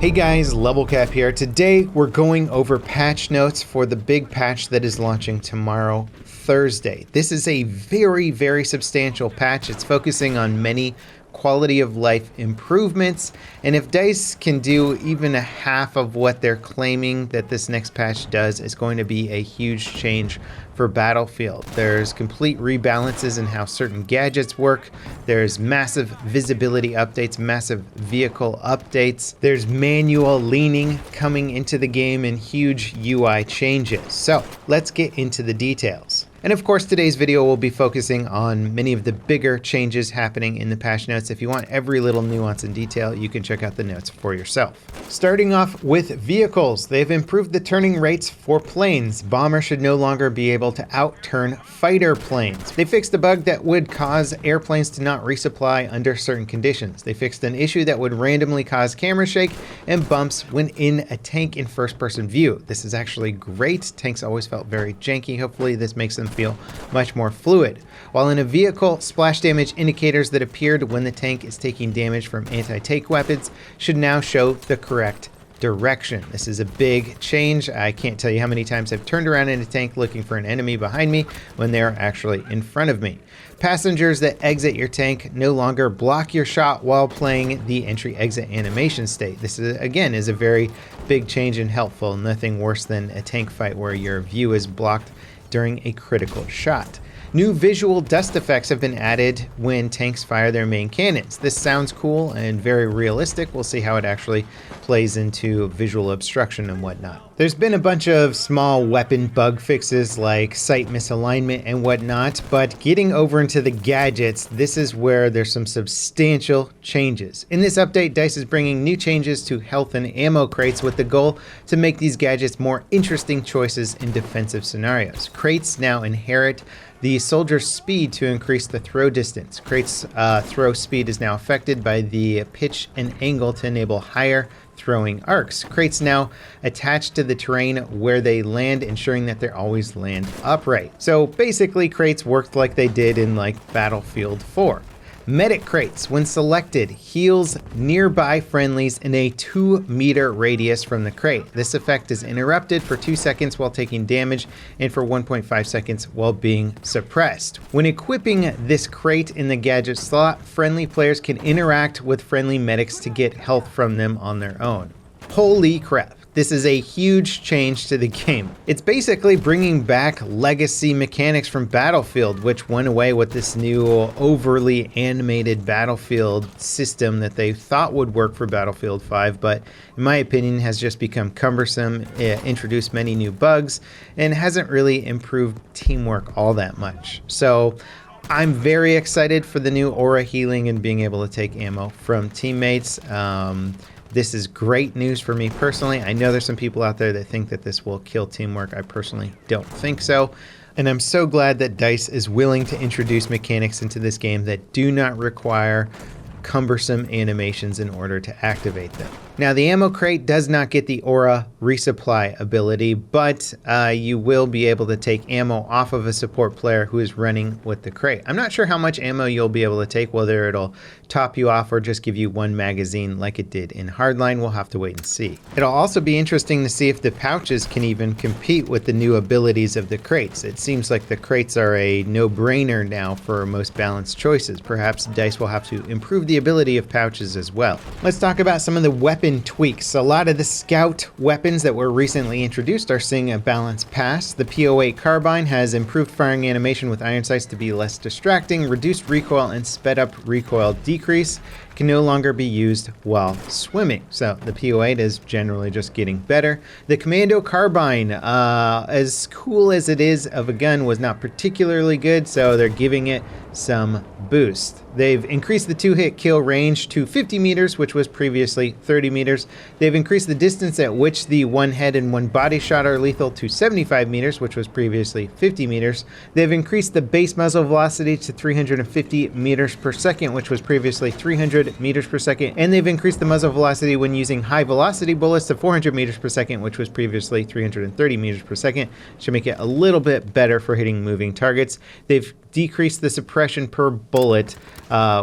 Hey guys, Level Cap here. Today we're going over patch notes for the big patch that is launching tomorrow, Thursday. This is a very substantial patch. It's focusing on many quality of life improvements, and if DICE can do even a half of what they're claiming that this next patch does, it's going to be a huge change for Battlefield. There's complete rebalances in how certain gadgets work. There's massive visibility updates, massive vehicle updates. There's manual leaning coming into the game and huge UI changes. So let's get into the details. And of course, today's video will be focusing on many of the bigger changes happening in the patch notes. If you want every little nuance and detail, you can check out the notes for yourself. Starting off with vehicles, they've improved the turning rates for planes. Bombers should no longer be able to outturn fighter planes. They fixed a bug that would cause airplanes to not resupply under certain conditions. They fixed an issue that would randomly cause camera shake and bumps when in a tank in first-person view. This is actually great. Tanks always felt very janky. Hopefully this makes them feel much more fluid. While in a vehicle, splash damage indicators that appeared when the tank is taking damage from anti-tank weapons should now show the correct direction. This is a big change. I can't tell you how many times I've turned around in a tank looking for an enemy behind me when they're actually in front of me. Passengers that exit your tank no longer block your shot while playing the entry-exit animation state. This is, again, is a very big change and helpful. Nothing worse than a tank fight where your view is blocked during a critical shot. New visual dust effects have been added when tanks fire their main cannons. This sounds cool and very realistic. We'll see how it actually plays into visual obstruction and whatnot. There's been a bunch of small weapon bug fixes like sight misalignment and whatnot, but getting over into the gadgets, this is where there's some substantial changes. In this update, DICE is bringing new changes to health and ammo crates with the goal to make these gadgets more interesting choices in defensive scenarios. Crates now inherit the soldier's speed to increase the throw distance. Crate's throw speed is now affected by the pitch and angle to enable higher throwing arcs. Crates now attached to the terrain where they land, ensuring that they always land upright. So basically, crates worked like they did in like Battlefield 4. Medic crates, when selected, heals nearby friendlies in a 2-meter radius from the crate. This effect is interrupted for 2 seconds while taking damage and for 1.5 seconds while being suppressed. When equipping this crate in the gadget slot, friendly players can interact with friendly medics to get health from them on their own. Holy crap. This is a huge change to the game. It's basically bringing back legacy mechanics from Battlefield, which went away with this new overly animated Battlefield system that they thought would work for Battlefield 5, but in my opinion has just become cumbersome, introduced many new bugs, and hasn't really improved teamwork all that much. So I'm very excited for the new aura healing and being able to take ammo from teammates. This is great news for me personally. I know there's some people out there that think that this will kill teamwork. I personally don't think so. And I'm so glad that DICE is willing to introduce mechanics into this game that do not require cumbersome animations in order to activate them. Now, the ammo crate does not get the aura resupply ability, but you will be able to take ammo off of a support player who is running with the crate. I'm not sure how much ammo you'll be able to take, whether it'll top you off or just give you one magazine like it did in Hardline. We'll have to wait and see. It'll also be interesting to see if the pouches can even compete with the new abilities of the crates. It seems like the crates are a no-brainer now for most balanced choices. Perhaps DICE will have to improve the ability of pouches as well. Let's talk about some of the weapon tweaks. A lot of the scout weapons that were recently introduced are seeing a balance pass. The P08 carbine has improved firing animation with iron sights to be less distracting, reduced recoil, and sped up recoil decrease. Can no longer be used while swimming. So the P08 is generally just getting better. The Commando carbine, as cool as it is of a gun, was not particularly good, so they're giving it some boost. They've increased the 2-hit kill range to 50 meters, which was previously 30 meters. They've increased the distance at which the one head and one body shot are lethal to 75 meters, which was previously 50 meters. They've increased the base muzzle velocity to 350 meters per second, which was previously 300 meters per second. And they've increased the muzzle velocity when using high velocity bullets to 400 meters per second, which was previously 330 meters per second. Should make it a little bit better for hitting moving targets. They've decreased the suppression per bullet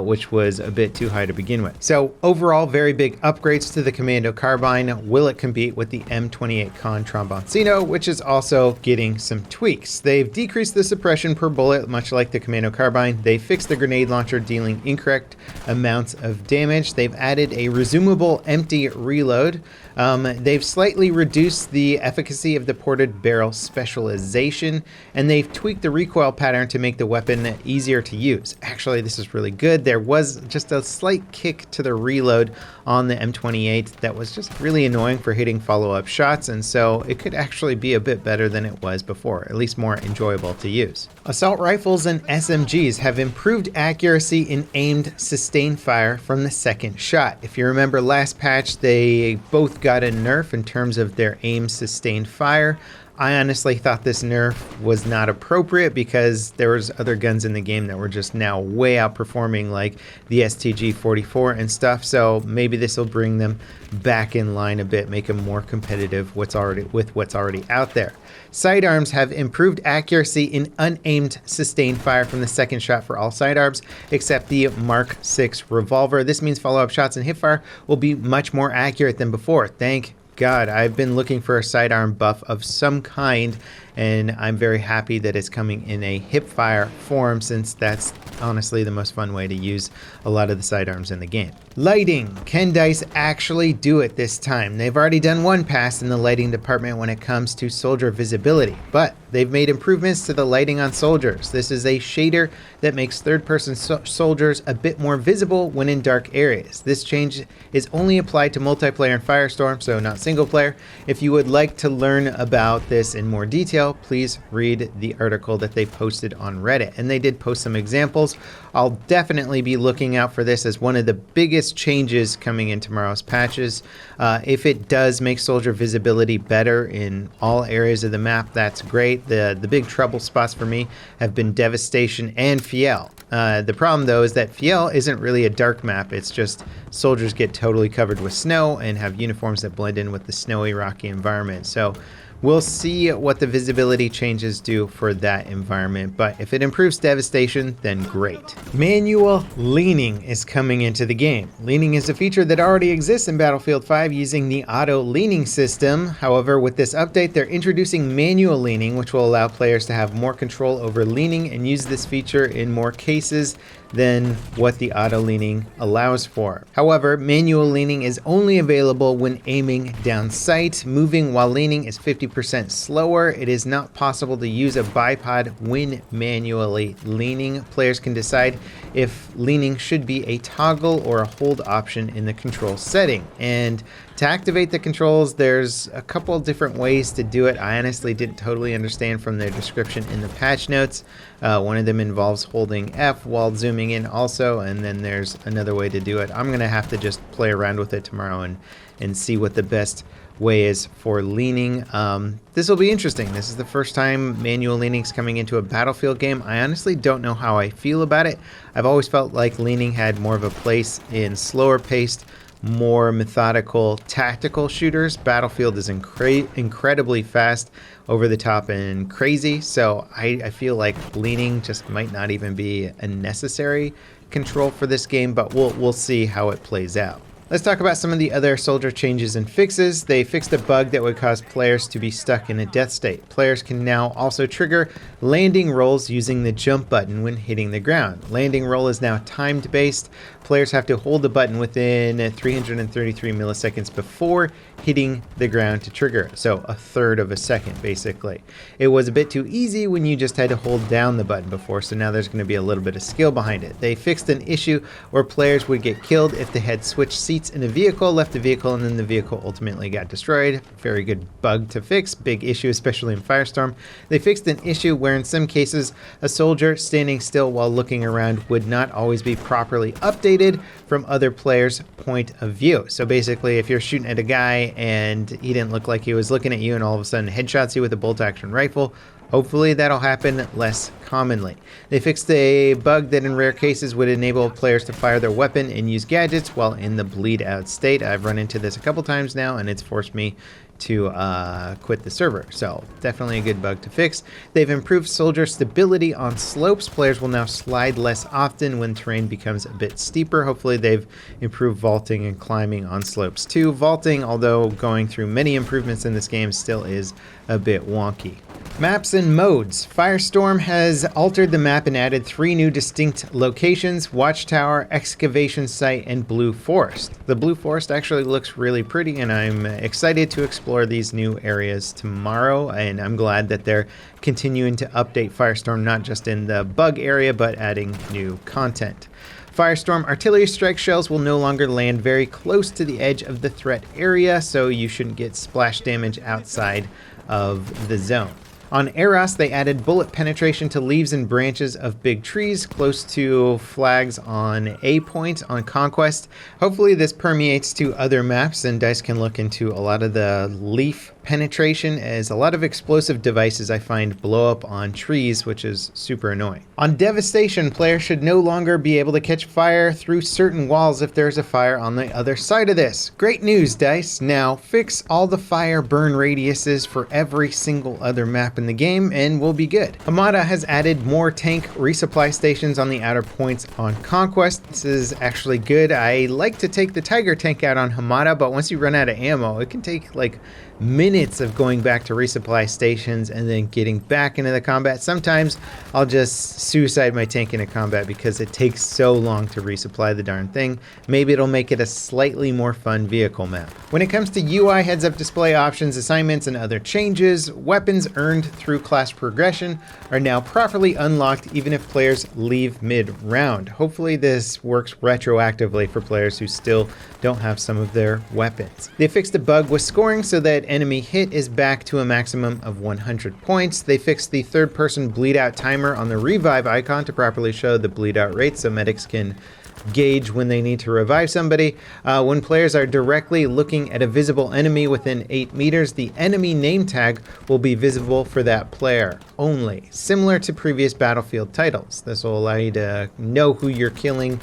which was a bit too high to begin with. So overall, very big upgrades to the Commando carbine. Will it compete with the M28 Con Tromboncino, which is also getting some tweaks? They've decreased the suppression per bullet, much like the Commando carbine. They fixed the grenade launcher dealing incorrect amounts of damage. They've added a resumable empty reload. They've slightly reduced the efficacy of the ported barrel specialization, and they've tweaked the recoil pattern to make the weapon easier to use. Actually, this is really good. There was just a slight kick to the reload on the M28 that was just really annoying for hitting follow-up shots, and so it could actually be a bit better than it was before, at least more enjoyable to use. Assault rifles and SMGs have improved accuracy in aimed sustained fire from the second shot. If you remember last patch, they both got a nerf in terms of their aim sustained fire. I honestly thought this nerf was not appropriate because there was other guns in the game that were just now way outperforming, like the STG-44 and stuff. So maybe this will bring them back in line a bit, make them more competitive with what's already out there. Sidearms have improved accuracy in unaimed sustained fire from the second shot for all sidearms except the Mark 6 revolver. This means follow-up shots and hipfire will be much more accurate than before. Thank God, I've been looking for a sidearm buff of some kind, and I'm very happy that it's coming in a hipfire form, since that's honestly the most fun way to use a lot of the sidearms in the game. Lighting. Can DICE actually do it this time? They've already done one pass in the lighting department when it comes to soldier visibility, but they've made improvements to the lighting on soldiers. This is a shader that makes third-person soldiers a bit more visible when in dark areas. This change is only applied to multiplayer and Firestorm, so not single player. If you would like to learn about this in more detail, please read the article that they posted on Reddit, and they did post some examples. I'll definitely be looking out for this as one of the biggest changes coming in tomorrow's patches. If it does make soldier visibility better in all areas of the map, that's great. The big trouble spots for me have been Devastation and Fiel. The problem though is that Fiel isn't really a dark map. It's just soldiers get totally covered with snow and have uniforms that blend in with the snowy, rocky environment. So we'll see what the visibility changes do for that environment, but if it improves Devastation, then great. Manual leaning is coming into the game. Leaning is a feature that already exists in Battlefield 5 using the auto leaning system. However, with this update, they're introducing manual leaning, which will allow players to have more control over leaning and use this feature in more cases than what the auto leaning allows for. However, manual leaning is only available when aiming down sight. Moving while leaning is 50% slower. It is not possible to use a bipod when manually leaning. Players can decide if leaning should be a toggle or a hold option in the control setting. And to activate the controls, there's a couple of different ways to do it. I honestly didn't totally understand from their description in the patch notes. One of them involves holding F while zooming in also, and then there's another way to do it. I'm going to have to just play around with it tomorrow and see what the best way is for leaning. This will be interesting. This is the first time manual leaning's coming into a Battlefield game. I honestly don't know how I feel about it. I've always felt like leaning had more of a place in slower paced, more methodical tactical shooters. Battlefield is incredibly fast, over the top, and crazy, so I feel like leaning just might not even be a necessary control for this game, but we'll see how it plays out. Let's talk about some of the other soldier changes and fixes. They fixed a bug that would cause players to be stuck in a death state. Players can now also trigger landing rolls using the jump button when hitting the ground. Landing roll is now timed based. Players have to hold the button within 333 milliseconds before hitting the ground to trigger, so a third of a second basically. It was a bit too easy when you just had to hold down the button before, so now there's going to be a little bit of skill behind it. They fixed an issue where players would get killed if they had switched seats in a vehicle, left the vehicle, and then the vehicle ultimately got destroyed. Very good bug to fix, big issue especially in Firestorm. They fixed an issue where in some cases a soldier standing still while looking around would not always be properly updated from other players' point of view. So basically, if you're shooting at a guy and he didn't look like he was looking at you and all of a sudden headshots you with a bolt action rifle, hopefully that'll happen less commonly. They fixed a bug that in rare cases would enable players to fire their weapon and use gadgets while in the bleed out state. I've run into this a couple times now and it's forced me to quit the server. So definitely a good bug to fix. They've improved soldier stability on slopes. Players will now slide less often when terrain becomes a bit steeper. Hopefully they've improved vaulting and climbing on slopes too. Vaulting, although going through many improvements in this game, still is a bit wonky. Maps and modes. Firestorm has altered the map and added 3 new distinct locations: Watchtower, Excavation Site, and Blue Forest. The Blue Forest actually looks really pretty, and I'm excited to explore these new areas tomorrow, and I'm glad that they're continuing to update Firestorm, not just in the bug area, but adding new content. Firestorm artillery strike shells will no longer land very close to the edge of the threat area, so you shouldn't get splash damage outside of the zone. On Eros, they added bullet penetration to leaves and branches of big trees close to flags on A point on Conquest. Hopefully this permeates to other maps, and DICE can look into a lot of the leaf penetration, as a lot of explosive devices I find blow up on trees, which is super annoying. On Devastation, players should no longer be able to catch fire through certain walls if there's a fire on the other side of this. Great news, DICE. Now fix all the fire burn radiuses for every single other map in the game and we'll be good. Hamada has added more tank resupply stations on the outer points on Conquest. This is actually good. I like to take the Tiger tank out on Hamada, but once you run out of ammo, it can take like minutes of going back to resupply stations and then getting back into the combat. Sometimes I'll just suicide my tank into combat because it takes so long to resupply the darn thing. Maybe it'll make it a slightly more fun vehicle map. When it comes to UI, heads-up display options, assignments, and other changes, weapons earned through class progression are now properly unlocked even if players leave mid-round. Hopefully this works retroactively for players who still don't have some of their weapons. They fixed a bug with scoring so that enemy hit is back to a maximum of 100 points. They fixed the third-person bleed-out timer on the revive icon to properly show the bleed-out rate so medics can gauge when they need to revive somebody. When players are directly looking at a visible enemy within 8 meters, the enemy name tag will be visible for that player only, similar to previous Battlefield titles. This will allow you to know who you're killing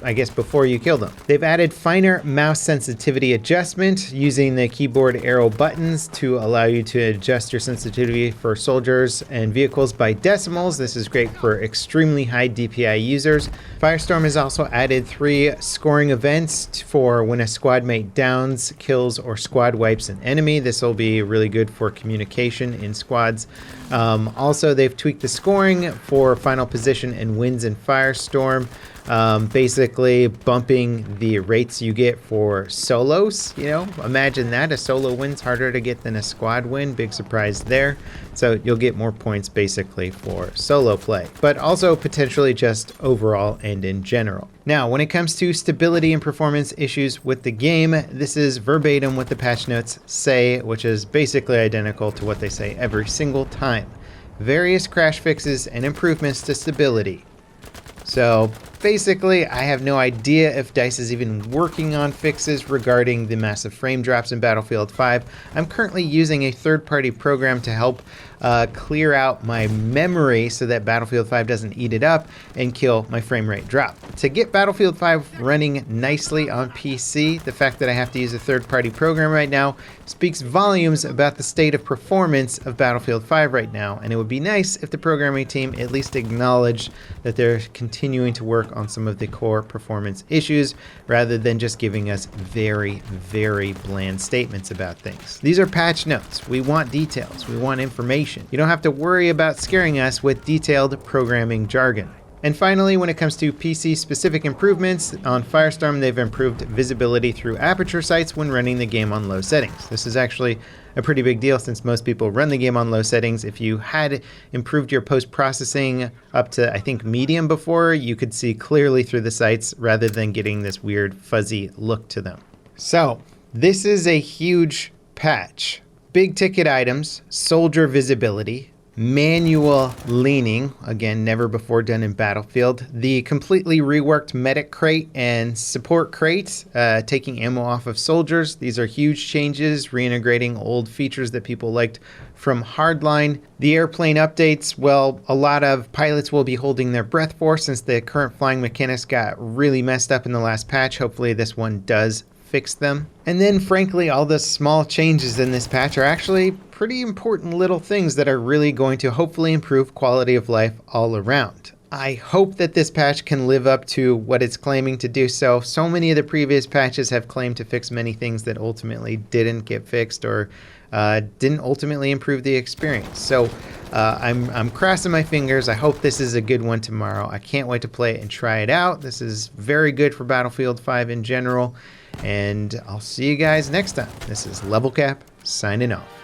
I guess before you kill them. They've added finer mouse sensitivity adjustment using the keyboard arrow buttons to allow you to adjust your sensitivity for soldiers and vehicles by decimals. This is great for extremely high DPI users. Firestorm has also added 3 scoring events for when a squad mate downs, kills, or squad wipes an enemy. This will be really good for communication in squads. Also, they've tweaked the scoring for final position and wins in Firestorm. Basically bumping the rates you get for solos. You know, imagine that, a solo win's harder to get than a squad win. Big surprise there. So you'll get more points basically for solo play, but also potentially just overall and in general. Now, when it comes to stability and performance issues with the game, this is verbatim what the patch notes say, which is basically identical to what they say every single time. Various crash fixes and improvements to stability. So basically, I have no idea if DICE is even working on fixes regarding the massive frame drops in Battlefield 5. I'm currently using a third-party program to help clear out my memory so that Battlefield 5 doesn't eat it up and kill my frame rate drop. To get Battlefield 5 running nicely on PC, the fact that I have to use a third-party program right now speaks volumes about the state of performance of Battlefield 5 right now, and it would be nice if the programming team at least acknowledged that they're continuing to work on some of the core performance issues rather than just giving us very, very bland statements about things. These are patch notes. We want details. We want information. You don't have to worry about scaring us with detailed programming jargon. And finally, when it comes to PC-specific improvements, on Firestorm they've improved visibility through aperture sights when running the game on low settings. This is actually a pretty big deal since most people run the game on low settings. If you had improved your post-processing up to, I think, medium before, you could see clearly through the sights rather than getting this weird fuzzy look to them. So, this is a huge patch. Big ticket items, soldier visibility, manual leaning, again, never before done in Battlefield, the completely reworked medic crate and support crate, taking ammo off of soldiers. These are huge changes, reintegrating old features that people liked from Hardline. The airplane updates, well, a lot of pilots will be holding their breath for since the current flying mechanics got really messed up in the last patch. Hopefully this one does fix them. And then frankly, all the small changes in this patch are actually pretty important little things that are really going to hopefully improve quality of life all around. I hope that this patch can live up to what it's claiming to do so. So many of the previous patches have claimed to fix many things that ultimately didn't get fixed or didn't ultimately improve the experience. So I'm crossing my fingers. I hope this is a good one tomorrow. I can't wait to play it and try it out. This is very good for Battlefield 5 in general. And I'll see you guys next time. This is Level Cap signing off.